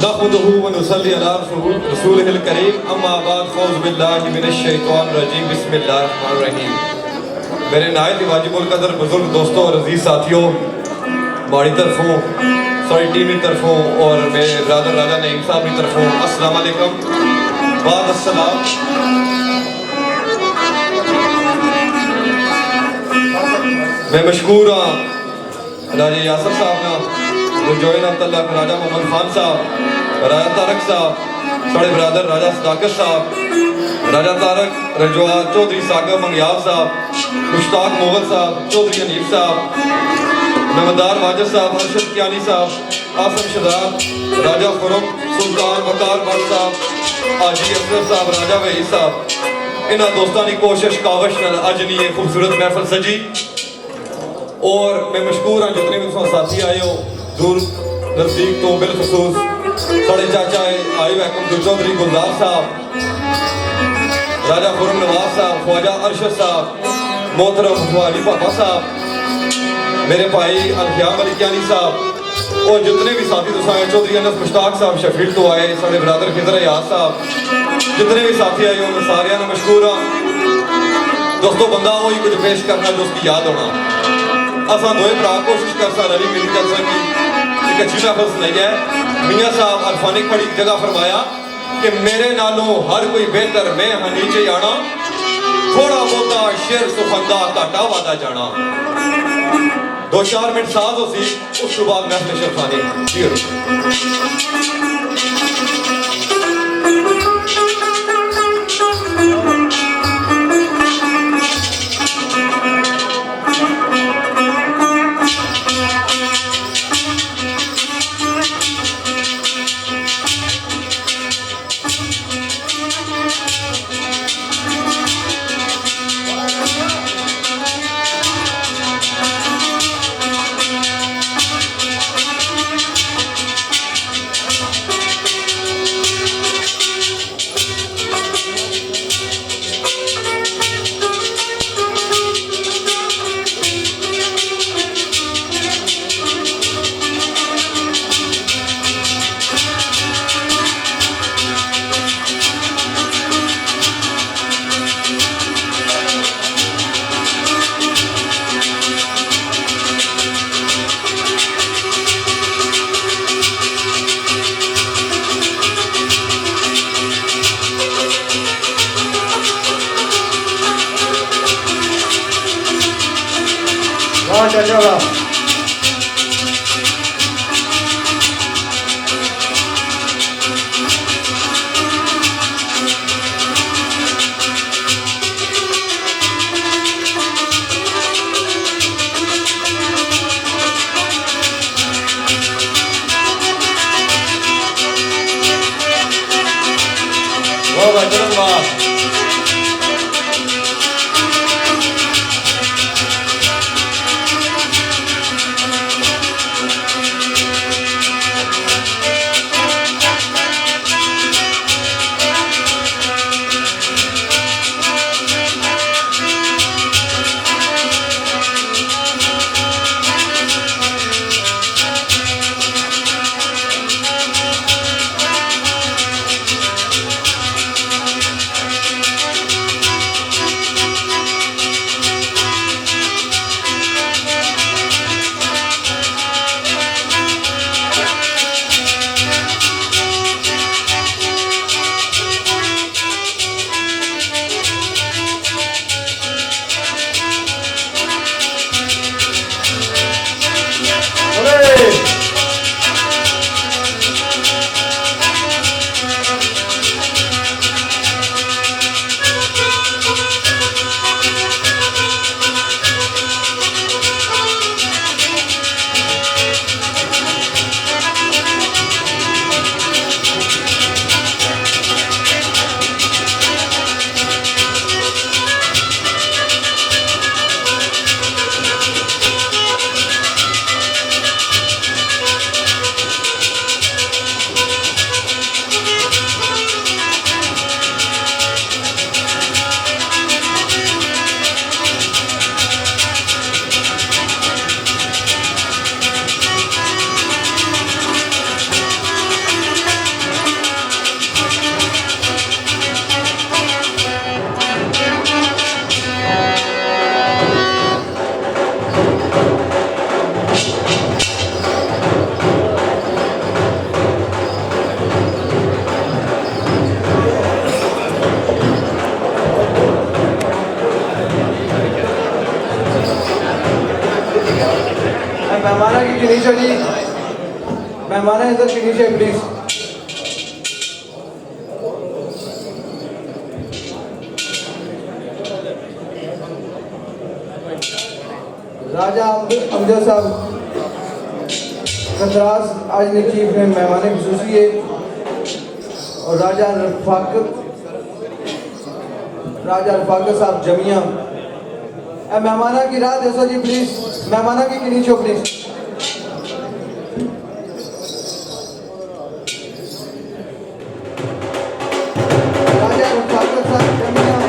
नहमदुहु व नुसल्ली अला रसूलिहिल करीम अम्मा बाद फ़ौज़ बिल्लाहि मिनश शैतानिर रजीम बिस्मिल्लाहिर रहीम। मेरे नायत वाजिबुल कदर बुजुर्ग दोस्तों और अजीज़ साथियों, हमारी तरफों सॉरी टीम की तरफों और मेरे ब्रदर राजा नईम साहब की तरफों अस्सलाम वालेकुम बाद अस्सलाम। मैं मशकूर हाँ राजा यासर साहब ना जोइन अब्दुल्ला राजा मोहम्मद खान साहब, राजा तारक साहब, साढ़े ब्रदर राजा सदाकत साहब, राजा तारक रजवा चौधरी सागर मंगयाब साहब, मुश्ताक मोगल साहब, चौधरी हनीफ साहब, नमदार वाजिद साहब, अरशद कियानी साहब, आसम शदाब, राजा खुरम सुल्तान वकार भट्ट साहब, आजी असरफ साहब, राजा वही साहब, इन्होंने दोस्तों की कोशिश कावश न अज नहीं खूबसूरत महफल सजी। और मैं मशकूर हाँ जितने भी साथी आए हो दूर नज़दीक तो बिलखसूस साढ़े चाचा आई वैकुम चौधरी गुलजार साहब, राजा खुरम नवाज साहब, ख्वाजा अरशद साहब, मोहतरम अली पापा साहब, मेरे भाई अलख्याम अली कियानी साहब और जितने भी साथी दोस्त आए, चौधरी अनस मुश्ताक साहब शफील तो आए, साढ़े ब्रदर खिजर याद साहब, जितने भी साथी आए उन्होंने सारे ने मशकूर हाँ दोस्तों। बंदा वही कुछ पेश करना जो उसकी याद होना। असा दोए भरा कोशिश कर सा रली मिली कर सकी एक अच्छी महफल नहीं है। मियाँ साहब अरफानिक बड़ी जगह फरमाया कि मेरे नालों हर कोई बेहतर मैं हाँ नीचे आना, थोड़ा बहुता शेर सुखंदा घाटा वादा जाना। 2-4 मिनट साथ हो सी उस बाद महफल शरफानी चाचा। वाह चरण वाह। नीचे जी, मेहमान इधर के नीचे प्लीज। राजा अमजद साहब कंदरास आज ने चीफ में मेहमान खसूसी है और राजा रफाकत साहब जमिया मेहमाना की रात ऐसा जी प्लीज, मेहमाना की नीचे प्लीज। राजा रफाकत साहब जमिया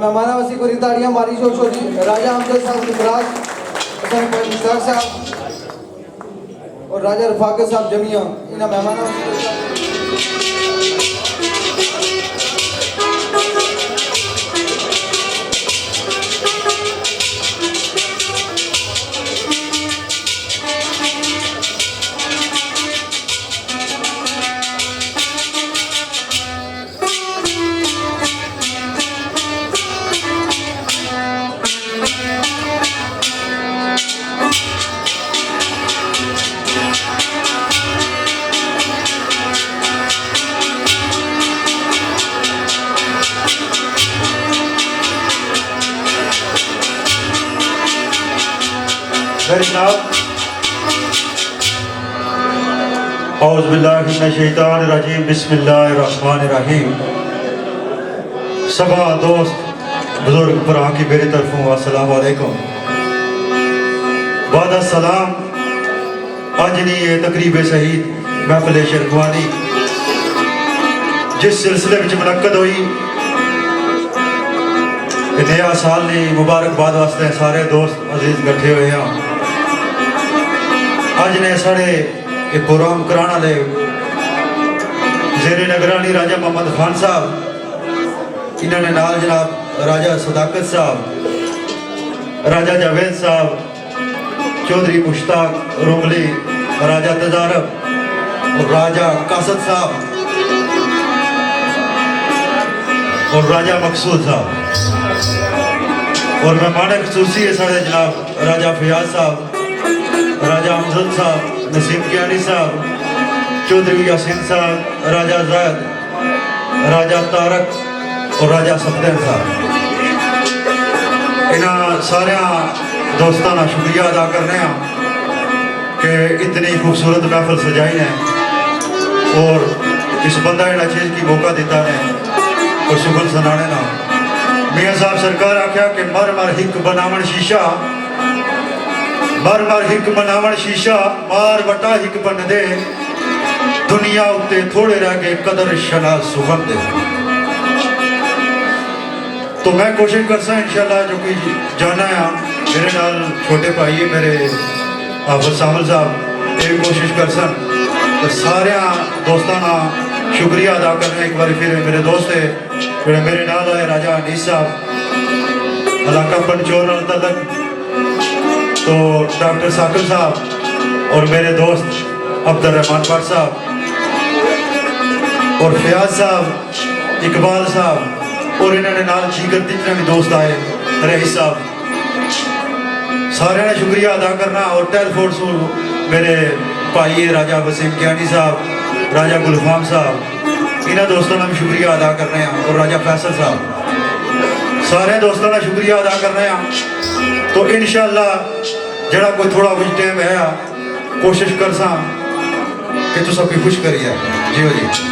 मेहमाना वसी को ताड़ियां मारी शो जी। राजा अमजद साहब गुजरात मुश्ताक साहब और राजा रफाकत साहब जमिया इन्हें मेहमाना औज़ुबिल्लाहिमिनश्शैतानिर्रजीम बिस्मिल्लाहिर्रहमानिर्रहीम। सबा दोस्त बुजुर्ग भरा की मेरी तरफों अस्सलाम वालेकुम। बाद सलाम अज दी ये तकरीब शहीद महफिल शेरखवानी जिस सिलसिले में मुनक्कद हुई नया साल ने मुबारकबाद वास्ते सारे दोस्त अजीज इकट्ठे हुए हैं। अज ने साढ़े प्रोग्राम कराने वाले जेरे नगरानी राजा मोहम्मद खान साहब, इन्होंने नाल जनाब राजा सदाकत साहब, राजा जावेद साहब, चौधरी मुश्ताक रोमली, राजा तजारब और राजा कासद साहब और राजा मकसूद साहब और मेहमान खसूसी है साढ़े जनाब राजा फयाज साहब, राजा अमजद साहब, नसीम कियानी साहब, चौधरी यासीन साहब, राजा जैद, राजा तारक और राजा सफदर साहब। इन्होंने सारे दोस्तों का शुक्रिया अदा करने कि इतनी खूबसूरत महफिल सजाई है और इस बंदा जरा चीज़ की मौका दिता ने और शुक्र सुनाने ना। मियाँ साहब सरकार आख्या कि मर मर हिक बनावन शीशा, मर मर हिक बनावन शीशा, मार वटा हिक बन दे, दुनिया उत्ते थोड़े रह गए कदर शना सुगन दे। तो मैं कोशिश करसा इंशाल्लाह जो कि जाना है मेरे नाल छोटे भाई मेरे हाफिज सामल साहब ये कोशिश करसन तो सारे दोस्तों का शुक्रिया अदा करना एक बार फिर मेरे दोस्त है जो मेरे नाल है राजा अनीस साहब इलाका पंचोर तलक, तो डॉक्टर साकिब साहब और मेरे दोस्त अब्दुल रहमान भट्ट साहब और फयाज साहब, इकबाल साहब और इन्होंने नाल जीकर जितने भी दोस्त आए रईस साहब, सारे ने शुक्रिया अदा करना और टेलफोर्स मेरे भाई राजा वसीम कियानी साहब, राजा गुलफाम साहब, इन्होंने दोस्तों का भी शुक्रिया अदा कर रहे हैं और राजा फैसल साहब, सारे दोस्तों का शुक्रिया अदा कर रहे हैं। तो इंशाअल्लाह जरा कोई थोड़ा कुछ टाइम है कोशिश कर सा कि तुम सबकी खुश करिए। जी जी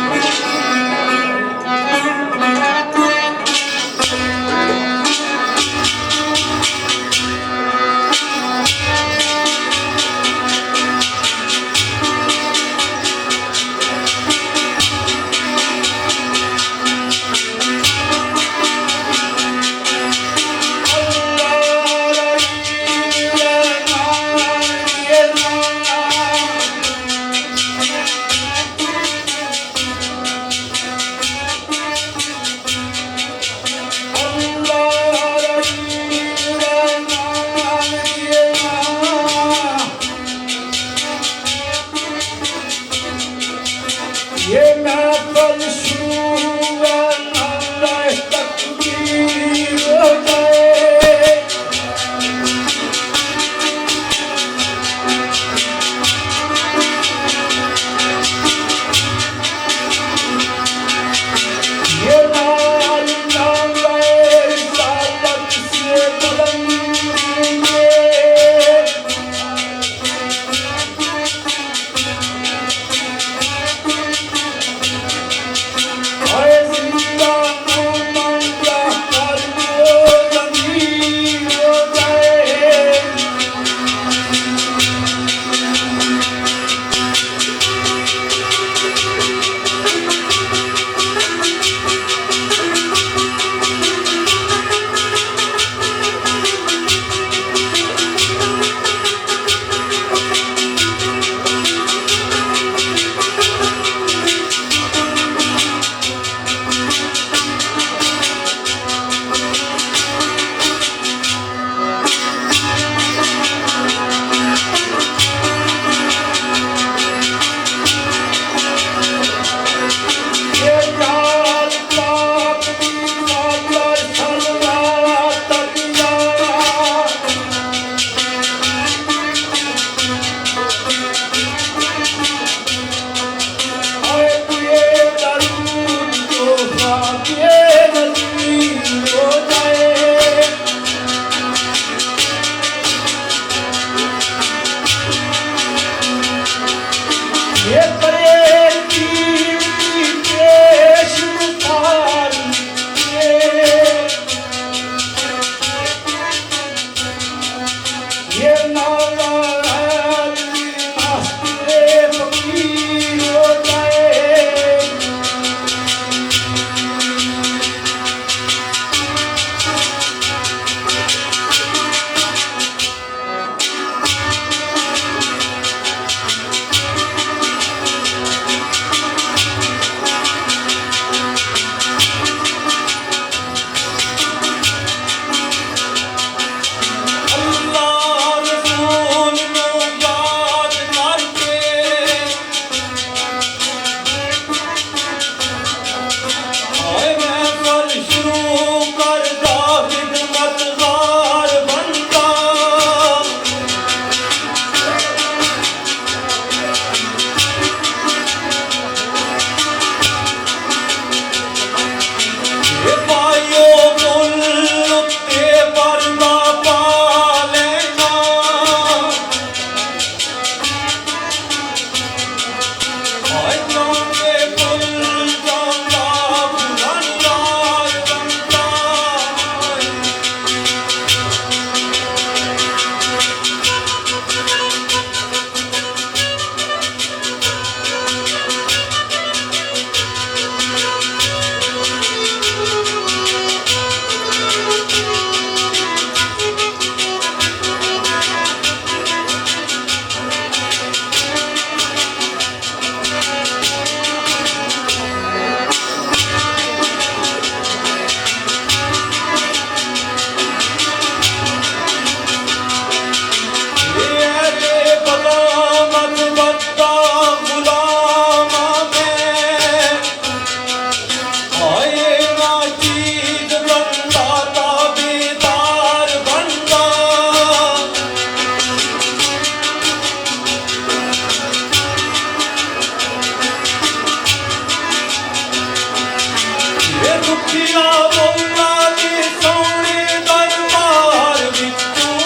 ਵੇਖਿਆ ਮੌਲਾ ਦੇ ਸੋਹਣੇ ਦਰਬਾਰ ਵਿੱਚੋਂ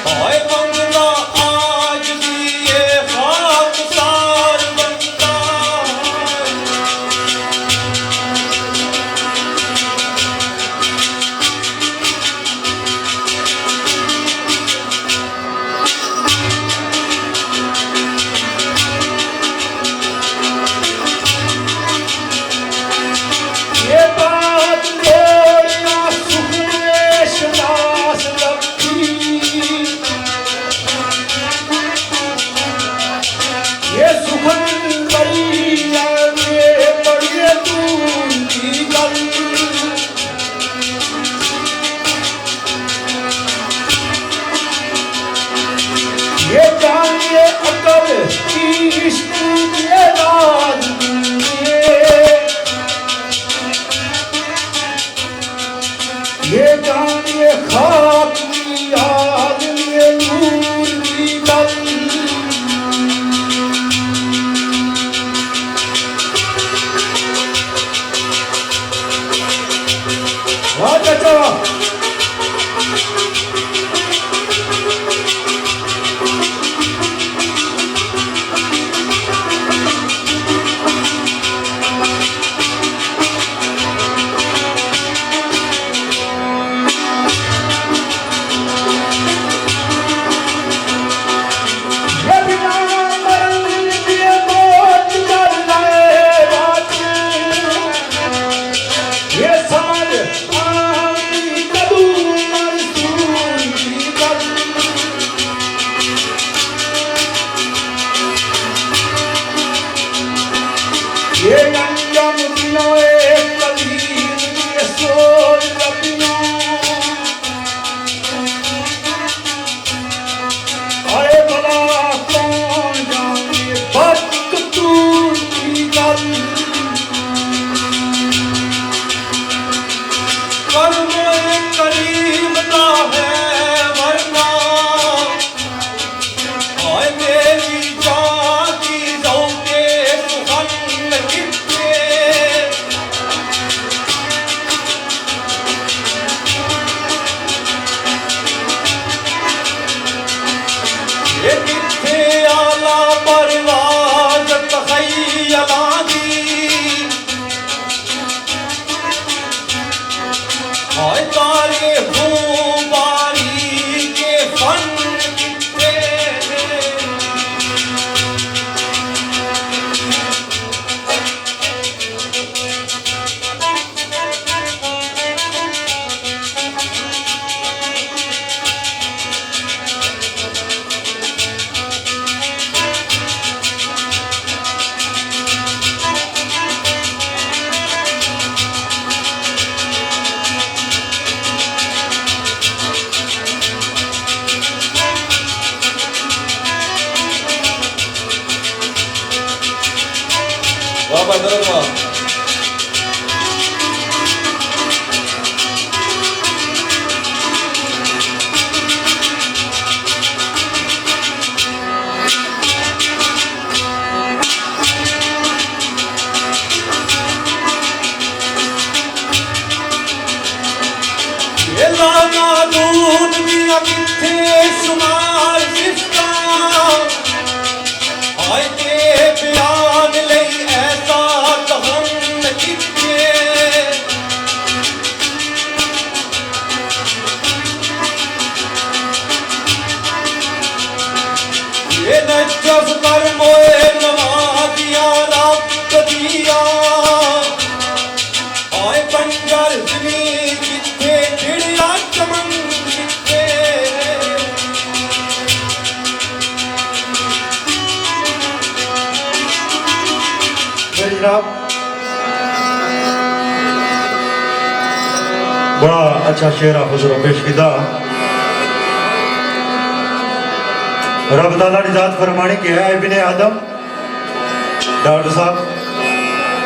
ਹਾਏ ਮੰਗਦਾ ਆਜ ਵੀ ਇਹ ਖਾਕਸਾਰ ਬੰਦਾ ये बात लोड़िया सुखवेश दास लखी ये सुखन बड़िया ये बड़िए दूर की गल ये जानिए अकल की इश्क ये राज ये जानिए खाक की याद ये नूर की गल वाह चाचा ये बिना मरण के मौत कर लाए बात ये समझ आनी कदू मंसूर की गल ये अंजम बिनोए कलील ये सोच लपियों आए भला कौन जाने वक्त तूर की गल कर्मों करीम का है वरना आए मेरी जान की ज़ौक़े सुखन कितने ये किथे आला परवाज़ तख़य्युलां दी हाय तारे हूँ बारी के फन किथे वाह बदर वाह ये लाना दूध दिया किथे शुमार सिफ्ता हाय के बयान लई ऐसा कहन किथे ये नजफ कर मोए नवाजिया रब दिया आए पंजर जमीन किथे चिड़िया चमन किथे जनाब बड़ा अच्छा शेर आप हुजूर पेश किया रब ताला ने जात फरमाने की है इब्ने आदम डॉक्टर साहब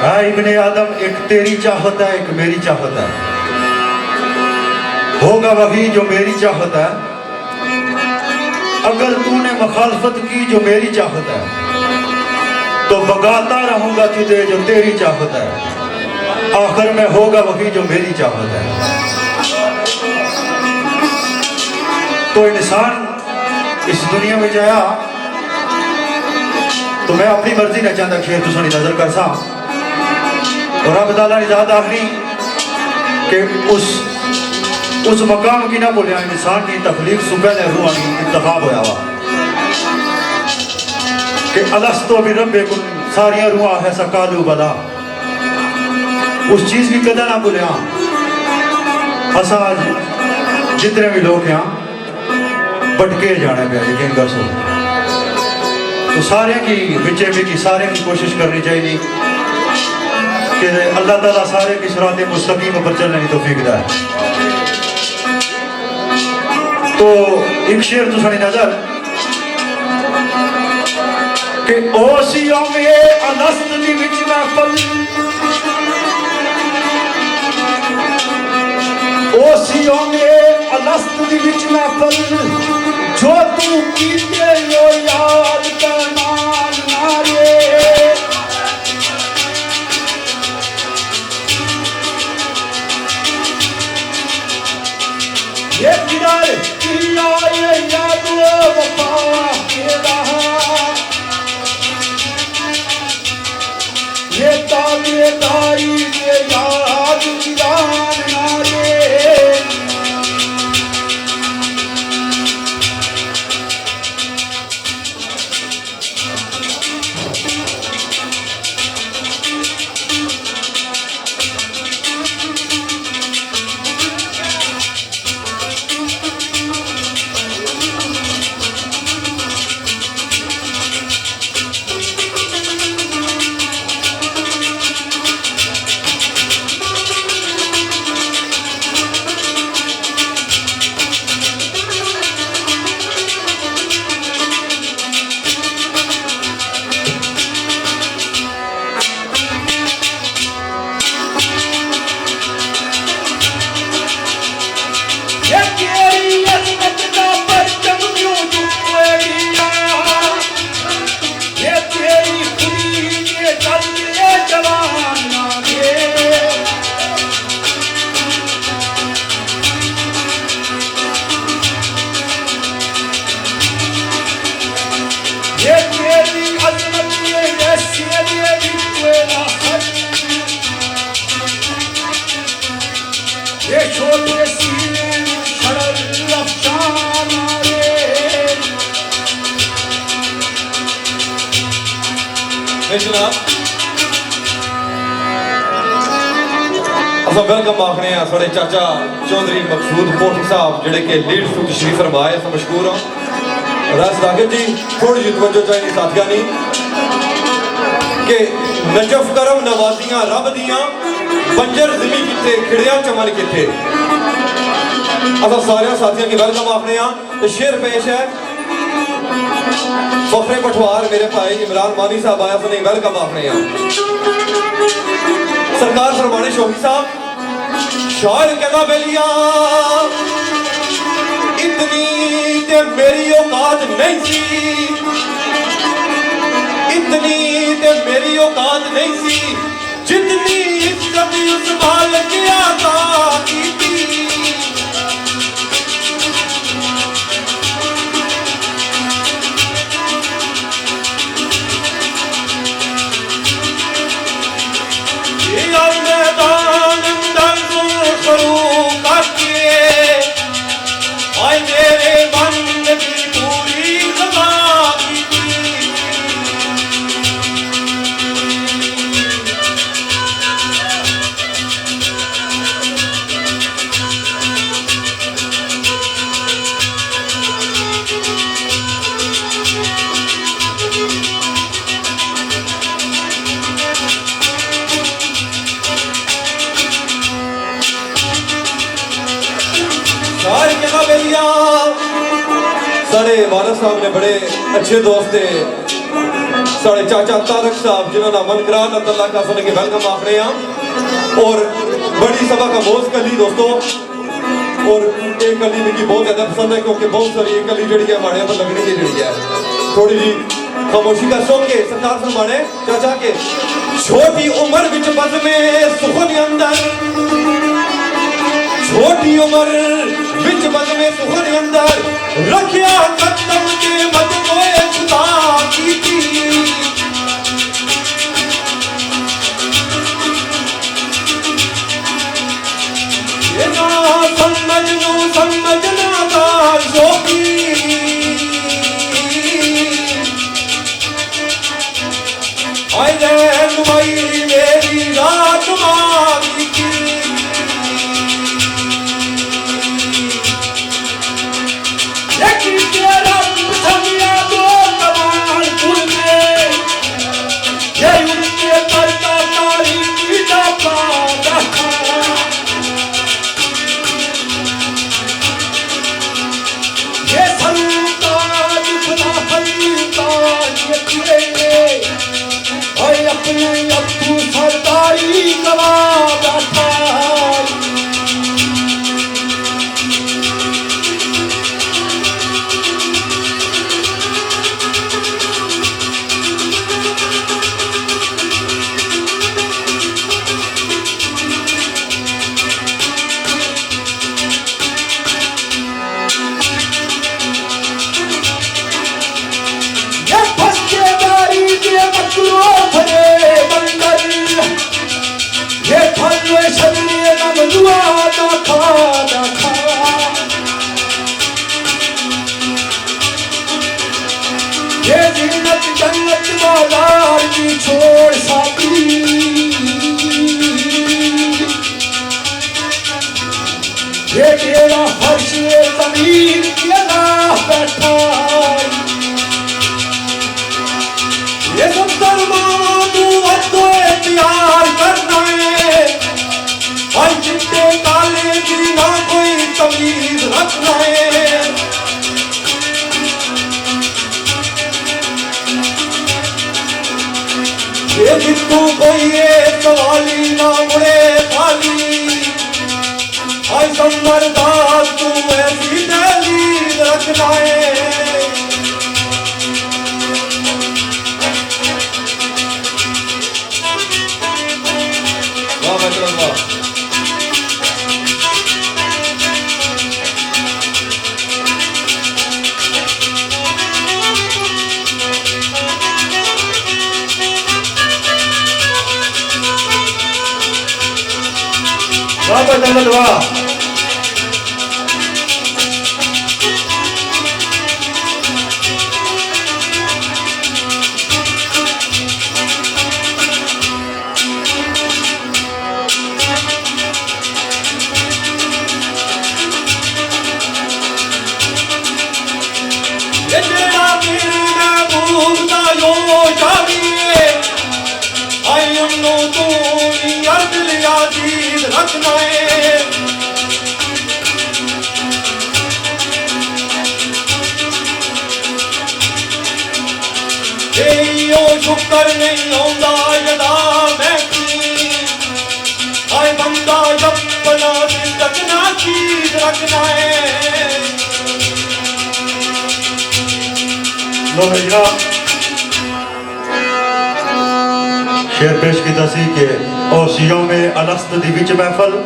है इब्ने आदम एक तेरी चाहत है एक मेरी चाहत है होगा वही जो मेरी चाहत है अगर तूने मुखालफत की जो मेरी चाहत है तो बगाता रहूंगा तुझे जो तेरी चाहत है, आखिर में होगा वही जो मेरी चाहत है। तो इंसान इस दुनिया में जाया तो मैं अपनी मर्जी न चाहता शेर तुम नजर कर सा और रब ताला ने ज़्यादा आखनी कि उस मकाम की ना बोलिया इंसान की तखलीक सुबह ने रूहानी इंतखाब होया हुआ कि अलस्तो भी रब्बे कुन सारियां रूहां है सकालू बला, उस चीज की कदर ना बोलिया। असा जितने भी लोग यहाँ भटके जाने पे यकीन कर सो तो सारे की बिचे में की सारे की कोशिश करनी चाहिए कि अल्लाह ताला सारे की सिरात मुस्तकीम पर चलने की तौफीक दे। तो एक शेर तो सुनी नजर कि ओसियों में अनस्त दी विच महफल, ओसियों में अनस्त दी विच महफल, जो तू कीते यो याद करना नारे। ये किनारे किया ये याद वफा के रहा, ये ताबेदारी ये याद किरान नारे। वेलकम आखने साढ़े चाचा चौधरी मकसूद कोठी साहब जेडे के लीड टू तशरीफ फरमाए मशहूर हाँ राज दागिर जी थोड़ी जी तवज्जो चाहिए साथियां नी कि नजफ करम नवाजियां रब दियां बंजर जमी किथे खिड़िया चमन किथे। असा सारे साथियों की वेलकम आखने तो शेर पेश है फखरे पठवार मेरे भाई इमरान मानी साहब आया सुनी वेलकम आखने सरकार फरमाने शोही साहब शायर कहना बेलिया इतनी ते मेरी औकात नहीं सी, इतनी ते मेरी औकात नहीं सी, जितनी इज्जत उस बाल के आता की थी। मैदान अंदर करूं करके आए मेरे मन की पूरी सदा की साढ़े वालद साहब ने बड़े अच्छे दोस्त थे साढ़े चाचा तारक साहब जिन्होंने मन करा अल्लाह का सुन के वेलकम आखने और बड़ी सभा का मोज कली दोस्तों और एक कली मुझे बहुत ज्यादा पसंद है क्योंकि बहुत सारी एक कली जड़ी है हमारे पर लगनी है जड़ी है थोड़ी जी खामोशी का शौक के सरकार फरमाने चाचा के छोटी उम्र विच बज़ में सुखन अंदर छोटी उम्र विच बज़ में सुखन अंदर रखिया कदम के मजमोए खुदा की थी ये ना समझना का शौकी आई नुमाई मेरी रात मारी की लेकिन तेरा समया दो कमालपुर में ये उनके करता तारी की दापा ये संता दुखना फरीदा ये अपने अब्बू सरदारी गवा बैठा ये फस्केदारी के मकरो भरे बंदर ये फलवे शरीर नम दुआ ना खा ये जिन्नत जन्नत बाजार की छोड़ साथी ये तेरा फर्श जमीन के ना बैठा ये सब दरमावा तू वक्तो प्यार करना है और चिट्टे काले की ना कोई तमीज रखना है ये जितू कोई ये सवाली ना मुड़े खाली आई समरदार तू ऐसी दलील रखना है वाह मतलब वाह वाह बदलत वाह ये तेरा मेरे महबूब दा यो जानिए आई उन्नो तू याद लिया दीद रखना है यो शुक्र नहीं होंदा यदा मैं की आई बंदा जब बना दिल रखना चीज रखना है लो भैया शेर पेश की दसी के ओ सियों में अलस्त दी विच महफल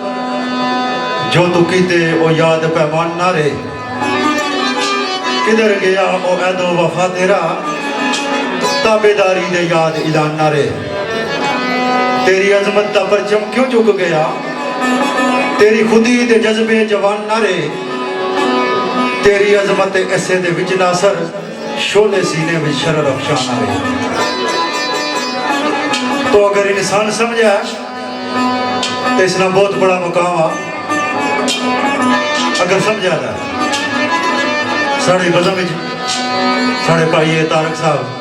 जो तू कीते ओ याद पैमान ना रे किधर गया ओ ऐदो वफा तेरा ताबेदारी दे याद ऐलान ना रे तेरी अजमत दा परचम क्यों झुक गया तेरी खुदी दे जज्बे जवान ना रे तेरी अजमत ऐसे दे विच नासर शोले सीने में शरर अफशान आ रही तो अगर इंसान समझा तो इसना बहुत बड़ा मुकाम आ अगर समझा था साढ़े बज़म साढ़े भाई तारक साहब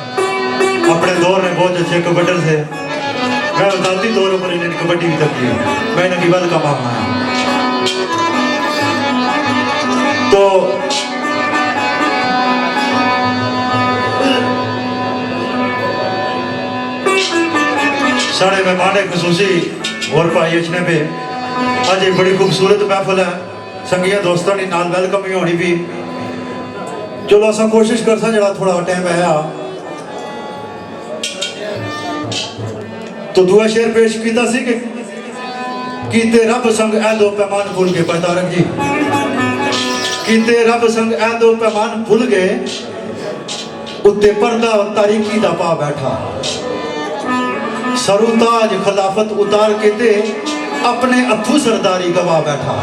अपने दौर में बहुत अच्छे कबड्डर थे मैं दादी तौर पर इन्हें कबड्डी भी तक की मैं इन्हें की बद का मामला है तो साढ़े मेहमान खसूसी और भाई अचने पे अज एक बड़ी खूबसूरत महफल है संगिया दोस्तों की नाल वेलकम ही होनी भी चलो असा कोशिश करसा जरा थोड़ा टाइम है तो दुआ शेर पेश किया सी कि कीते रब संग ऐ दो पैमान भूल गए। पता रख जी, कीते रब संग ऐ दो पैमान भूल गए, उत्ते पर्दा तारीकी दा पा बैठा, सरुताज खिलाफत उतार के ते अपने अथू सरदारी गवा बैठा।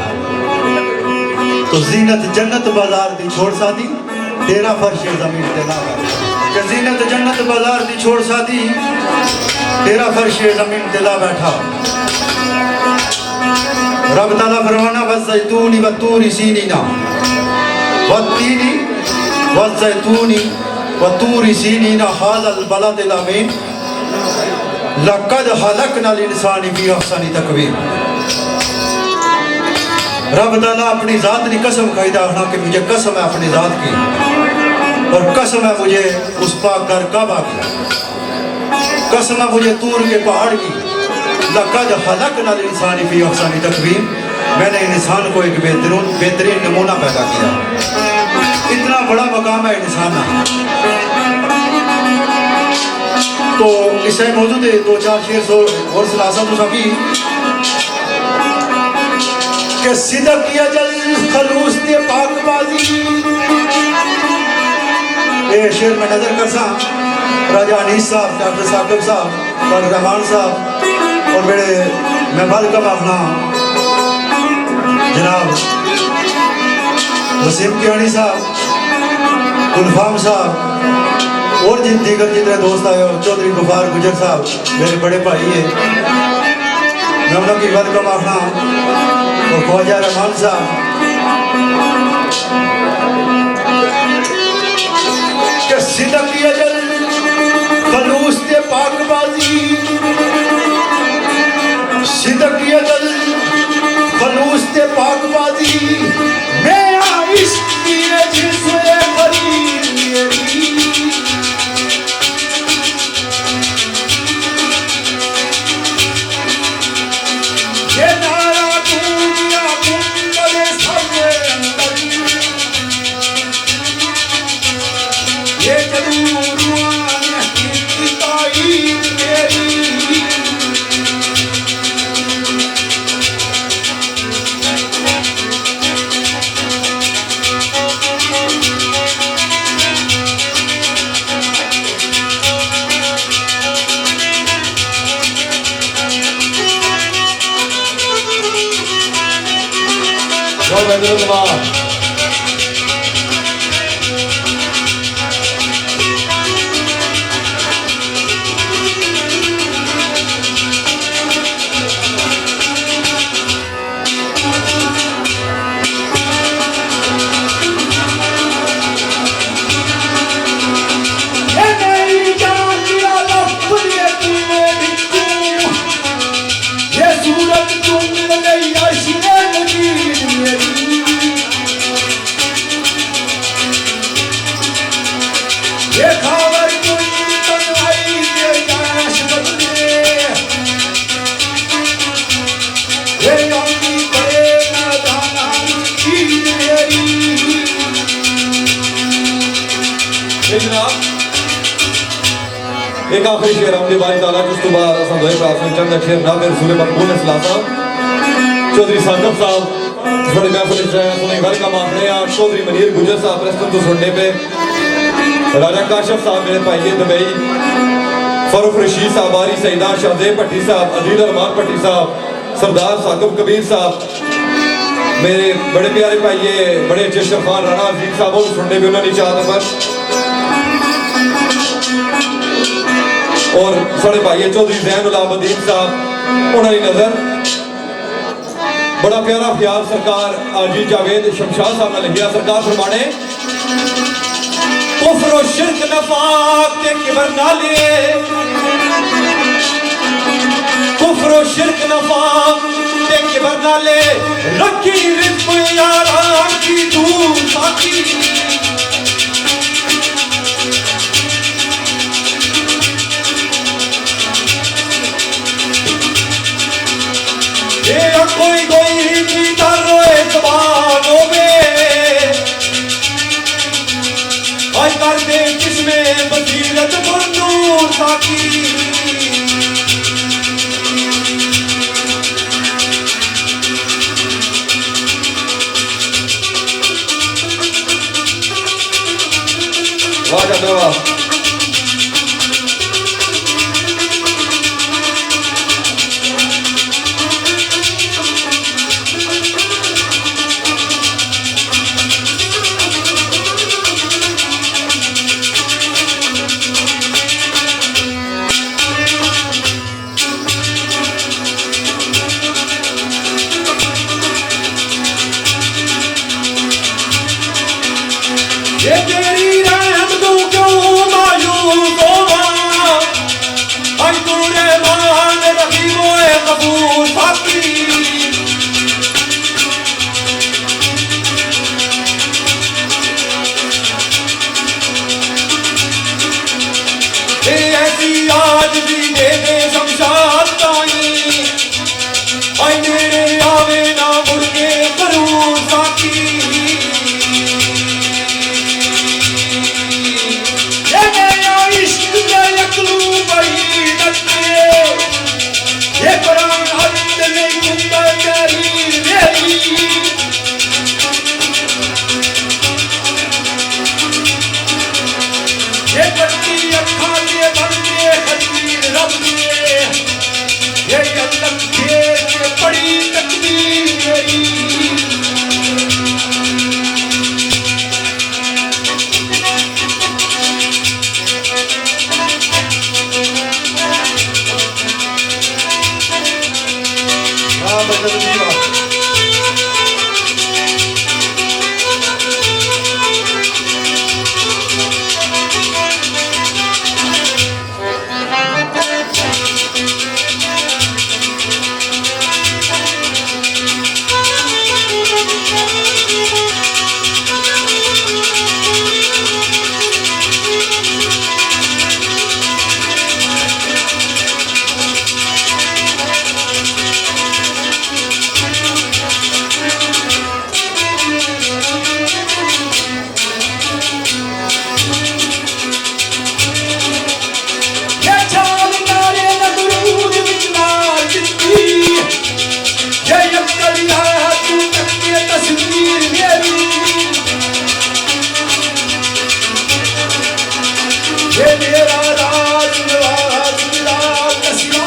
तो जीनत जन्नत बाजार दी छोड़ सादी, तेरा फर्श जमीन ते ला बैठा। कि जीनत जन्नत बाजार दी छोड़ सादी, तेरा फर्श जमीन ते ला बैठा। रब ताला फरमाना वज़ैतूनी वतूरी सीनीना वत्तीनी वज़ैतूनी वतूरी सीनीना हाज़ल बलदिल अमीन लक़द खलक़नल इंसानी फी अहसनी तक़वीम। रब ताला अपनी जात की कसम खाईदा है कि मुझे कसम है अपनी जात की, और कसम है मुझे उस पाक दर काबा की, कसम है मुझे तूर के पहाड़ की। लक़द खलक़नल इंसानी फी अहसनी तक़वीम, मैंने इंसान को एक बेहतरीन नमूना पैदा किया। इतना बड़ा मकाम है इंसान। तो इसे मौजूद है दो चार शेर और सलासा तो सभी के सिदक किया जल खलूस दे पाकबाजी। ये शेर में नजर कर सा राजा अनीस साहब, डॉक्टर साकिब साहब, डॉक्टर रहमान साहब, और मेरे मैं वेलकम अपना जनाब वसीम कियानी साहब, गुलफाम साहब, और जिन दीगर जितने दोस्त आए हो, चौधरी गुफार गुजर साहब मेरे बड़े भाई है, मैं उन्होंने की वेलकम अपना, और ख्वाजा रहमान साहब। के सिदक अजल खलूस दे पाकबाजी, सिदक अजल खलूस दे पाकबाजी, मैं इश्क की जिसमें भरी मेरी। ये नारा दुनिया गुंबदे सबके अंदर, ये जरूर रुआने की ताईद मेरी। एक आखिरी शेर हमने बाई ताला जिस तो बाद असन दोए प्रार्थना चंद शेर ना मेरे रसूल मकबूल इस्लासा चौधरी साकिब साहब थोड़ी महफिल जाए सुने वेलकम आखने हैं। चौधरी मनीर गुजर साहब प्रस्तुत तो सुनने पे, राजा काशिफ साहब मेरे भाई दुबई, फरूख रशीद साहब, आरी सईदा शाहजेब भट्टी साहब, अजीज रहमान भट्टी साहब, सरदार साकिब कबीर साहब मेरे बड़े प्यारे भाई, बड़े अच्छे शफान राणा अजीज साहब वो सुनने भी उन्होंने चाहते पर, और साढ़े भाई चौधरी जैनुल आबदीन साहब उन्होंने नजर बड़ा प्यारा ख्याल सरकार आजी जावेद शमशाद साहब ने लिखा। सरकार फरमाने कुफ्र और शिरक नफाक ते किबर नाले, कुफ्र और शिरक नफाक ते किबर नाले, रखी रिज़्क़ यारा की दूर साकी। कोई कोई मीठा रोए जबानों में, आज कर दे जिसमें बसीरत पर नूर साकी। ये तेरी रहम तू क्यों मायूस होगा आई तू रहमान रहीम ओए गफूर साकी ऐसी आज भी दे दे शमशाद ताई आई मेरे आवे ना मुड़ के करूं साकी ये मेरा इश्क दे यकलू बड़ी डटे ये कुरान हद नहीं कुंदा तेरी मेरी ये बच्ची अखा के बनके खतीर रब के ये अल्लाह के बड़ी तकदीर मेरी हाँ बदल दिया ये चाल नारे नदरूद विचलार जिंदगी ये यकलिया तू तक के तस्वीर मेरी ये मेरा राज निवास मिलाद नसीमा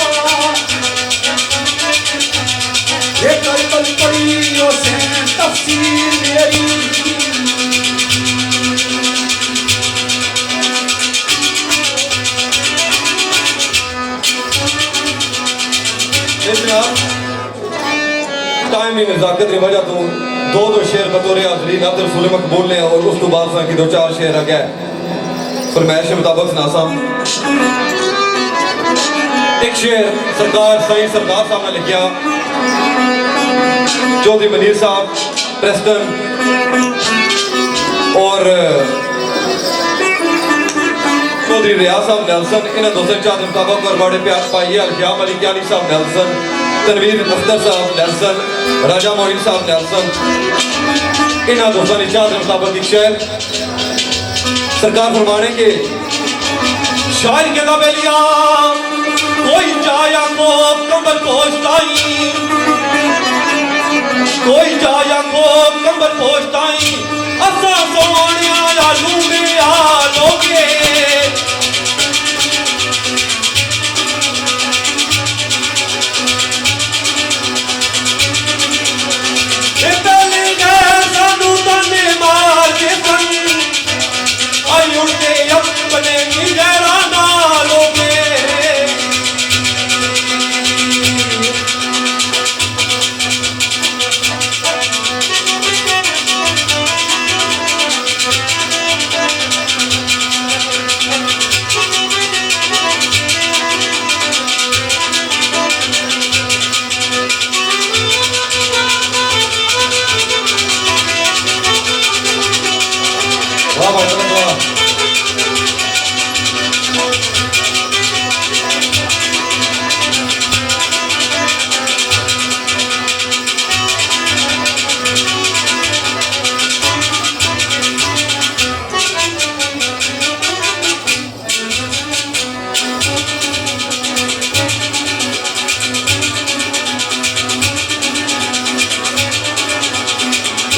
ये करबल पड़ी ओ से तफसीर मेरी टाइम ही नजाकत की वजह तो दो शेर बतौर हाजरी नब्द रसूल मकबूल ने और उस तो बाद सा कि दो चार शेर अगे फरमाइश के मुताबिक सुनासा एक शेर सरदार सही सरदार साहब ने लिखा चौधरी मनीर साहब प्रेस्टन और चौधरी रियाज साहब नेल्सन इन्हें दोस्तों चाहते मुताबिक और बड़े प्यार पाइए अलफ्याम अली क्यानी साहब नेल्सन तनवीर अख्तर साहब नेल्सन राजा मोइन साहब नेल्सन इन्हें दोस्तों ने चाहते मुताबिक एक शेर सरकार फरमाने के शायर के लबेलिया कोई जाया को कंबल पोछताई कोई जाया को कंबल पोछताई असा सोनिया या लूंगे या लोगे ये पहले गए सानू ताने मार के सन आई उनके अपने की जरा ना लोगे वाह माशाल्लाह वाह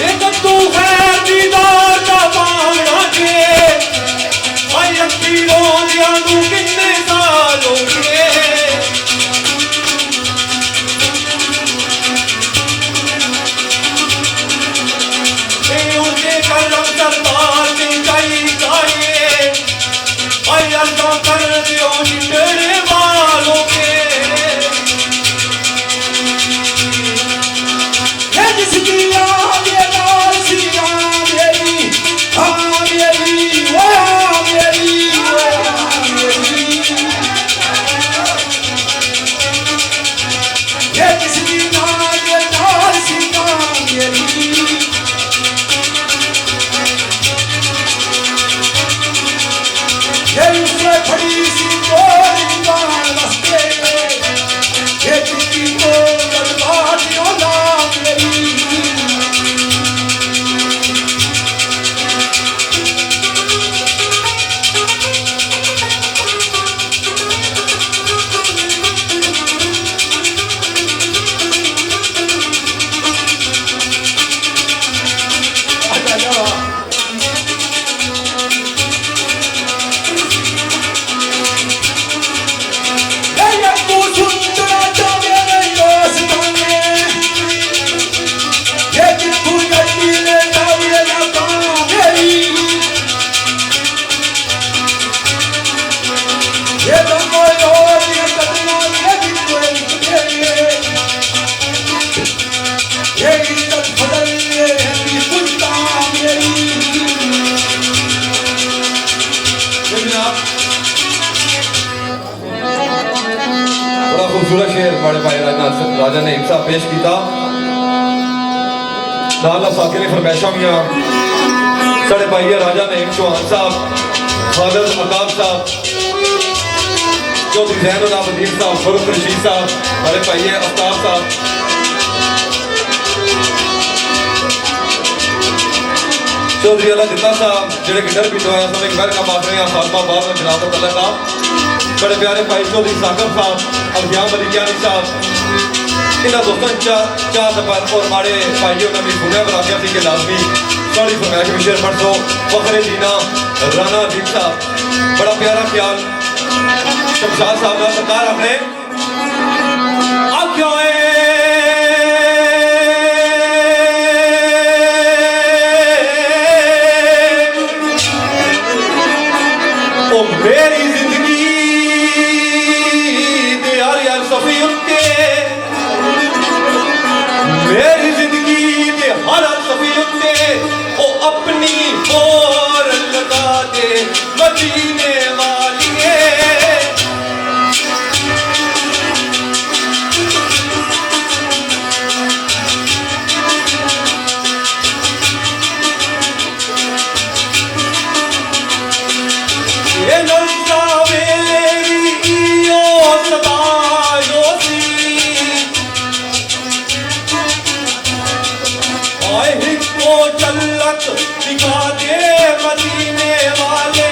एक तू है दीदार का बाणा के आई अक्की रोंदिया नू कितने साल हो गए उनके करम सरदार की जाई जाइए आई अल्लाह कर दियो जितने वालों के जिसकी याद ये लाल सिया मेरी हाँ मेरी खूबसूरत शेर बड़े भाई राजा ने साहब पेश किया नाला साकिर फरमैशा मियाँ साढ़े भाई राजा नईम चौहान साहब खालिद अकाब साहब चौधरी जैनुल आबदीन साहब फरूख रशीद साहब हमारे भाई आफ्ताब साहब चौधरी अला जिद्दा साहब जेडे गिडर भी दवाया सब एक वेलकम आख रहे हैं फातमा बाब में जनाब तला का बड़े प्यारे भाई चौधरी साकर साहब अल्फियाम अली जानी साहब इन्होंने दोस्तों चार दफा और माड़े भाइयों ने भी सुनया पर आख्या कि लाजमी साड़ी फरमाइश में शेर पढ़ दो फखरे दीना राना अजीब साहब बड़ा प्यारा ख्याल शमशाद साहब का सरकार अपने आख्या मेरी जिंदगी दे यार सफी उत्ते मेरी जिंदगी दे हर सफी उत्ते ओ अपनी होर लगा दे मदीने वालिए दिखा दे मदीने वाले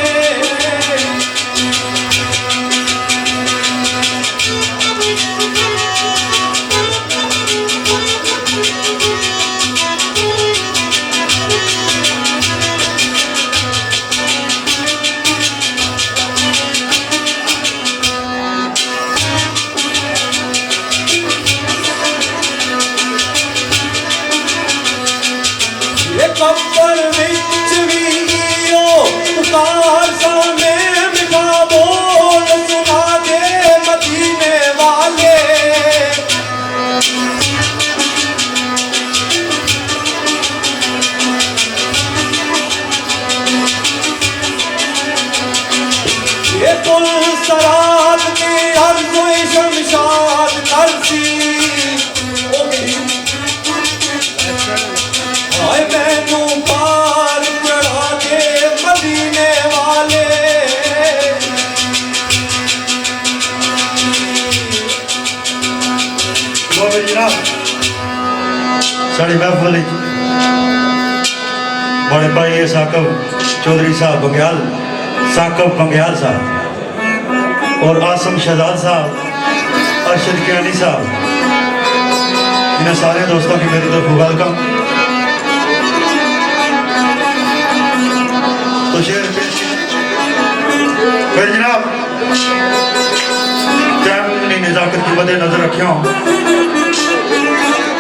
कब्र विच भी ओ पुकार सामने मिठा बोल सुना दे मदीने वाले ये पुल सरात के अर्ज़ो शमशाद तरसी आए मैनू पार चढ़ा दे मदीने वाले जनाब साड़ी महफिल बड़े भाई साकब चौधरी साहब बंग्याल साकब बंग्याल साहब और आसम शहजाद साहब अरशद कियानी साहब इन सारे दोस्तों की मेरी तरफ वेलकम। तो शेर फिर जनाब टाइम नज़ाकत की मद्देनजर रखियो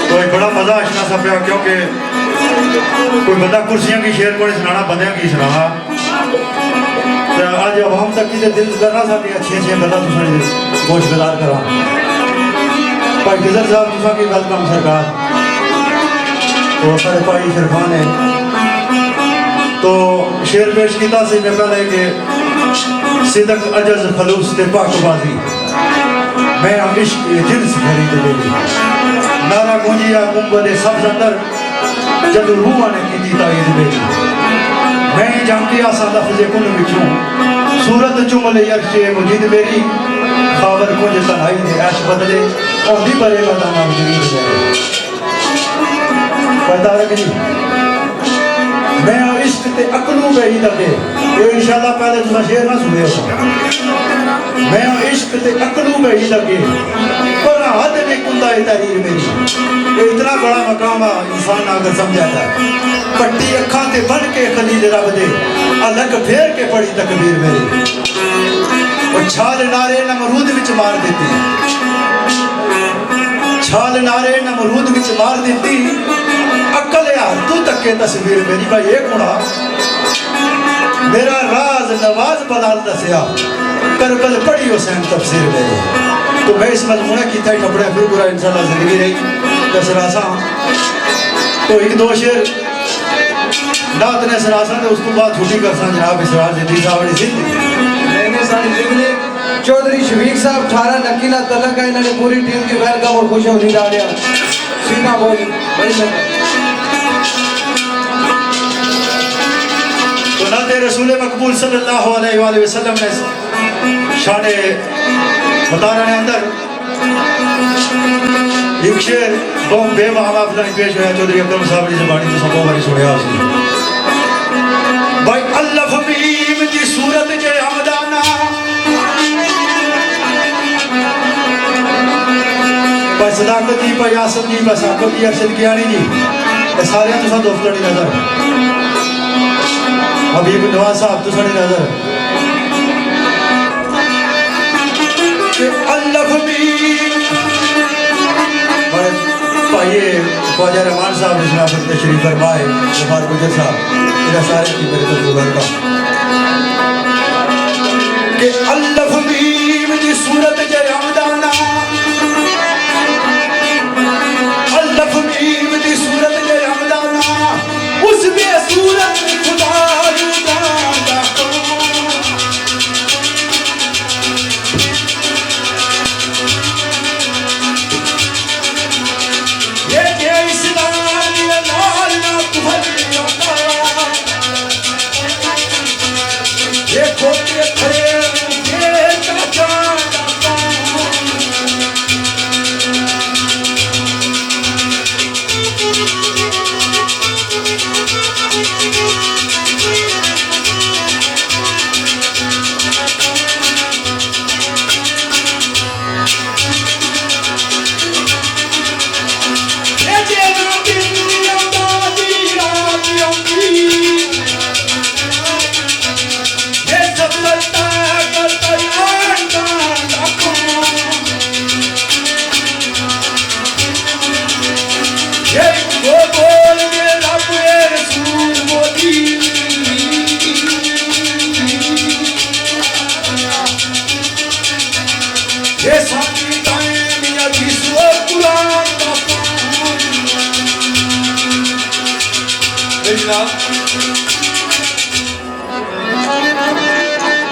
तो एक बड़ा मजा आशना सा पाया क्योंकि कोई बंदा कुर्सियां की शेर को सुनाना बंद की सुना अज अवाम तक की दिल करना साड़ी अच्छी गल्लां गोश गुजार करा भाई गिजर साहब तुसा की वेलकम सरकार तो सारे भाई शरफान है तो शेर पेश किया से मैं पहले कि सिदक अजज खलूस ते पाकबाजी मैं इश्क जिन्स खरीद लेगी नारा गुंजिया गुंबदे सब अंदर जब रूह ने की ताईद मेरी मैं जानती आसा लफ्ज़ कुल विचों सूरत जुमले यर्शे मुजीद मेरी खाबर कुंज तन्हाई दे ऐश बदले औंधी बरे बदाना जमीन पता रखनी मैं इश्क ते अकलू गई लगे ये इंशाल्लाह पहले तुम शेर ना सुने हो मैं इश्क ते अकलू गई लगे पर हद में कुंदा तहरीर मेरी ये इतना बड़ा मकाम है इंसान अगर समझा था पट्टी अखा ते बन के खलील रब दे अलग फेर के पड़ी तकबीर मेरी और छाल नारे नमरूद विच मार देती छाल नारे नमरूद विच मार देती अकल यार तू तके तस्वीर मेरी भाई एक गुणा मेरा राज नवाज बलाल दसिया करबल पढ़ी हुसैन तफसीर मेरी तो मैं इस मजमूना की था कपड़े फिर पूरा इंशाल्लाह जिंदगी रही दसरासा तो एक दो शेर नात ने सरासा ने उसको बाद छुट्टी कर सा जनाब इसरार जिंदगी साहब ने जिंदगी मैंने सारी जिंदगी चौधरी शफीक साहब 18 नकीना तलक है, इन्होंने पूरी टीम की वेलकम और खुशियों दी डालियां। सीना बोली बड़ी मेहनत। तो नाते रसूल मकबूल सल्लल्लाहु अलैहि वसल्लम ने शान बताना ने अंदर एक शेर बहुत बेमहावा अफजाई पेश होया चौधरी अब्दुल साहब की ज़बानी तो सब बारी सुनया सी भाई अल्लाह फमीम दी सूरत जे हमदाना पर सदाकत दी पर यासत दी पर साकत दी अरशद कियानी दी ये सारे तो सा दोस्त नहीं नजर हबीब नवाज साहब तो साड़ी नजर अल्लाह फमीम भाई ख्वाजा रहमान साहब ने शराफत तशरीफ फरमाए जफार गुजर साहब इधर सारे की मेरे तो वेलकम कि अल्लाह फमीम दी सूरत जे हमदाना अल्लाह फमीम दी सूरत जे हमदाना उस बेसूरत खुदा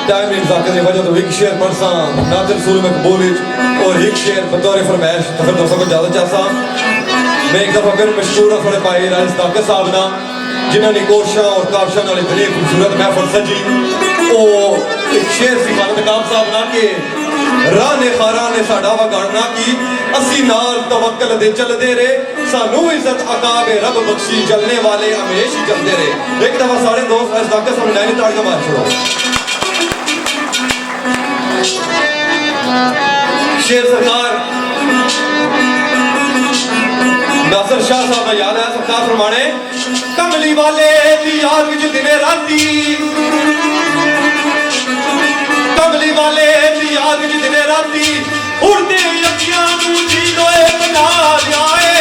टाइम इंतजार की वजह तो एक शेर पढ़सा नाते रसूल मकबूल और एक शेर बतौर फरमाइश तो फिर दोस्तों को ज़्यादा चाहता मैं एक दफ़ा फिर मशहूर थोड़े भाई राज सदाकत साहब ना जिन्होंने कोशा और काशा नाल इतनी खूबसूरत महफिल सजी वो एक शेर सी खालिद काब साहब ना के राह ने खारा ने साडा वगाड़ना की असी नाल तवक्कल दे चलदे रे सानू इज्जत अकाबे रब बख्शी चलने वाले हमेशा चलते रहे। एक दफा सारे दोस्त सदाकत साहब ने ताड़ियां मार छोड़ो। शेर सरकार नासिर शाह साहब का याद है सरकार फरमाने कमली वाले दी याद विच दिने राती कमली वाले दी याद विच दिने राती उड़दे अखियां नू जी लोए बना लियाए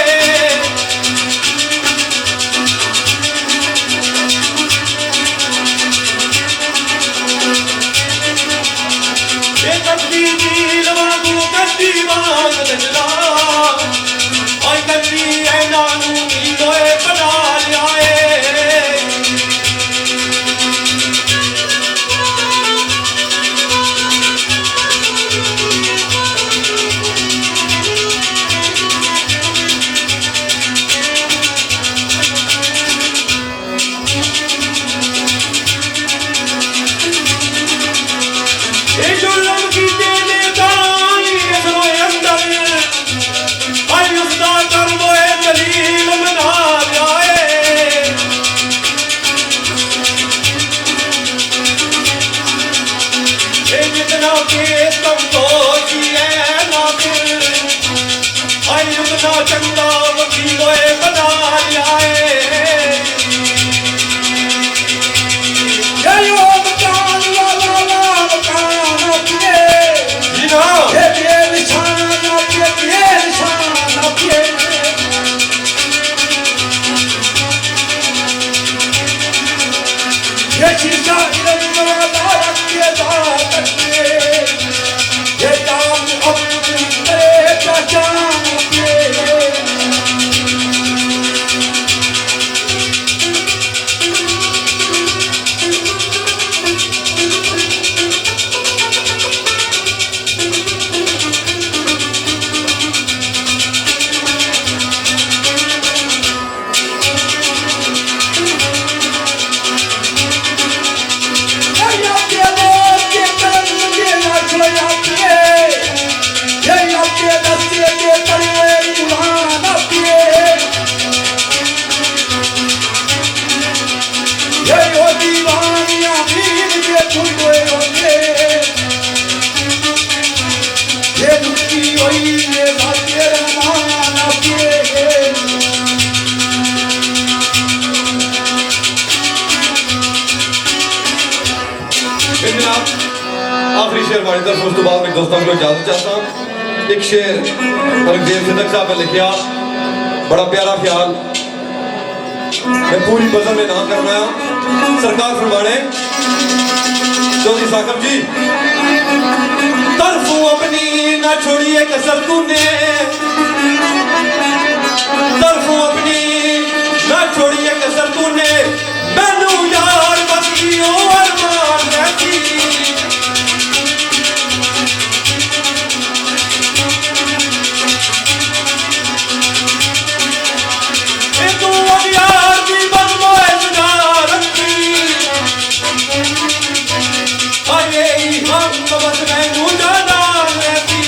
होई ये भाग्य रहमान आपके जनाब आखिरी शेर हमारी तरफ उस तो बाद में दोस्तों को इजाजत चाहता हूँ। एक शेर मलिकदेव सिद्दीक साहब ने लिखा, बड़ा प्यारा ख्याल, मैं पूरी बज़म में ना करना सरकार फरमाने चौधरी साकब जी। तरफू अपनी ना छोड़िए कसर तूने, तरफू अपनी ना छोड़िए कसर तूने, मैनू यार बंदियों अरमान रहती तू यार की बनवाए रखी अरे हम बस मैनू जाना रहती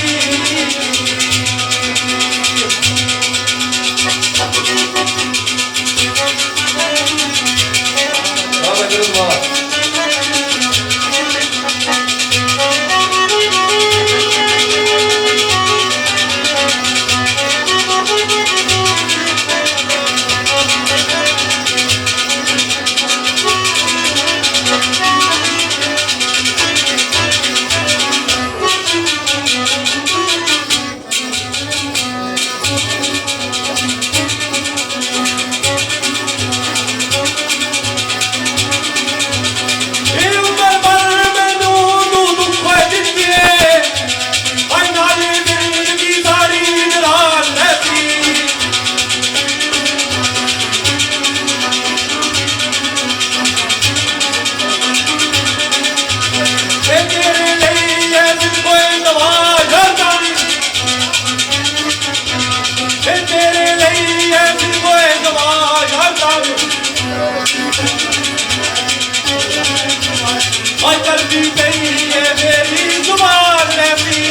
करती गई है मेरी जुबान रहती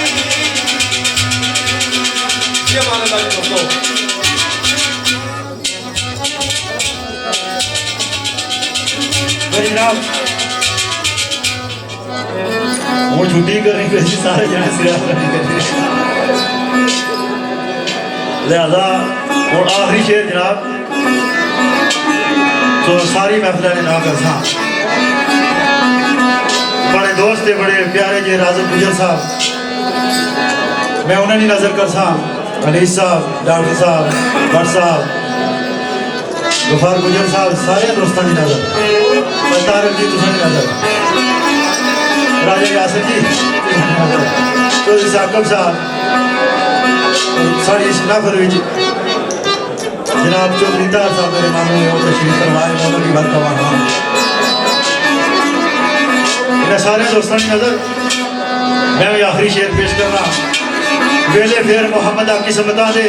ये माना जाए दोस्तों। मेरी जनाब वो छुट्टी करनी पैसी सारे जने सिरा करनी लिहाजा और आखिरी शेर जनाब तो सारी महफिल ने ना कर सा बड़े दोस्त थे बड़े प्यारे जे राजत गुजर साहब, मैं उन्हें नहीं नजर कर सा, अनीस साहब, डॉक्टर साहब, भट्ट साहब, गफार गुजर साहब, सारे दोस्तों की नजर तारक जी तुझे नहीं नजर, राजा यासर जी चौधरी साकब साहब, सारी इस नफर जनाब चौधरी तार साहब मेरे मामू में वो तशरीफ फरमाए मामू की बात कमाना इन्हें सारे दोस्तों की नजर मैं भी आखिरी शेर पेश करना वेले फिर मोहम्मद आपकी समता दे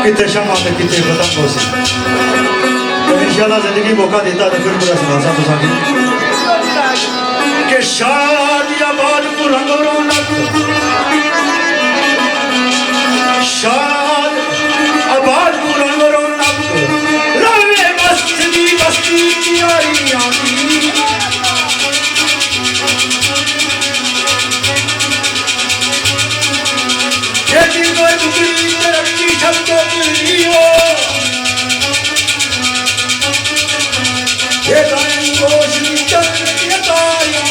कितने शमा ते कितने खत्म हो सी तो इंशाल्लाह जिंदगी मौका देता तो फिर पूरा सुना सा तुसा के शादियाबाद को रंग रौनक शाद आबाद को रंग रौनक रवे मस्ती बस्ती की यारियां ये दिल में टुकड़ी तरक्की शब्द दिलियो ये गाने रोशनी चंद्र ये तारियां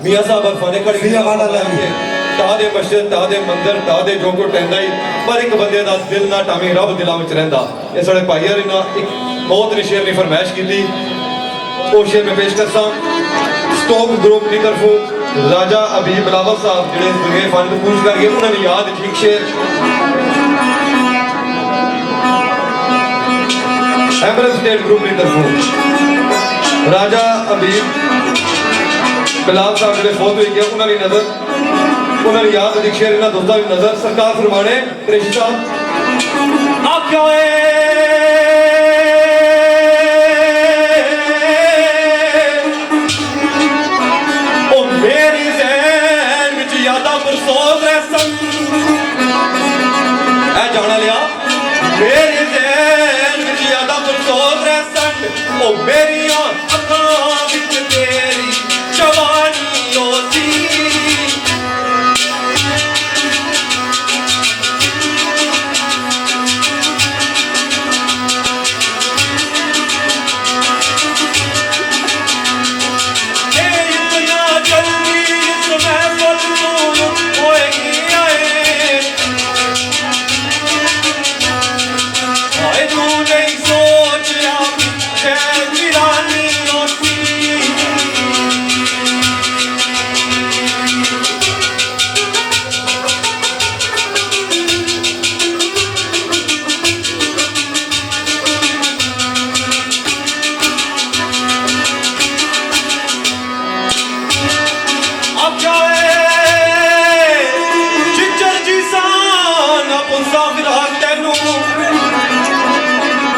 मियां साहब अरफाने कड़ी तादे मस्जिद तादे मंदिर तादे जो को टहंदाई पर एक बंदे दा दिल ना टावी रब दिलां विच रहिंदा ये साडे भाई हरी ना एक बहुत ने शेर दी फरमाइश कीती ओ शेर में पेश करसा स्टॉक ग्रुप दी तरफों राजा अबीब बिलावल साहब ਜਿਹੜੇ ਦੁਨੀਆ ਫਨ ਤੋਂ ਪੂਜ ਕਰ ਗਏ ਉਹਨਾਂ ਦੀ ਯਾਦ ਵਿੱਚ ਇੱਕ ਸ਼ੇਰ एमरेस्ट स्टेट ग्रुप की तरफों राजा अबीब बिलाल साहब ਜਿਹੜੇ ਫੌਤ ਹੋਏ ਗਿਆ ਉਹਨਾਂ ਦੀ ਨਜ਼ਰ ਉਹਨਾਂ ਦੀ ਯਾਦ ਵਿੱਚ ਸ਼ੇਰ ਇਹਨਾਂ ਦੋਸਤਾਂ ਦੀ ਨਜ਼ਰ ਸਰਕਾਰ ਫਰਮਾਣੇ ਰਿਸ਼ਤਾ आख्या ओ मेरी ज़हन विच यादां बरसोस रहसन ਇਹ ਜਾਣਾ ਲਿਆ मेरी ज़हन विच यादां बरसोस रहसन ओ मेरियां अखां विच तेरी जवानी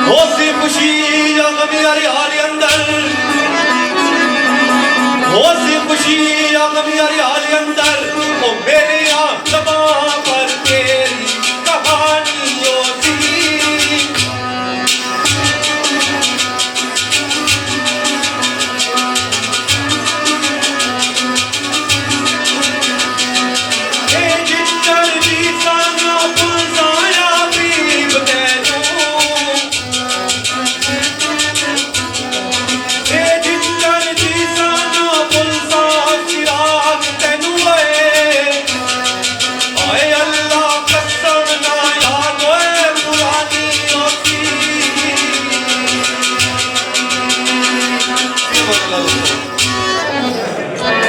होसी खुशी या गमी हरियाली अंदर हो सी खुशी या गमी हरियाली अंदर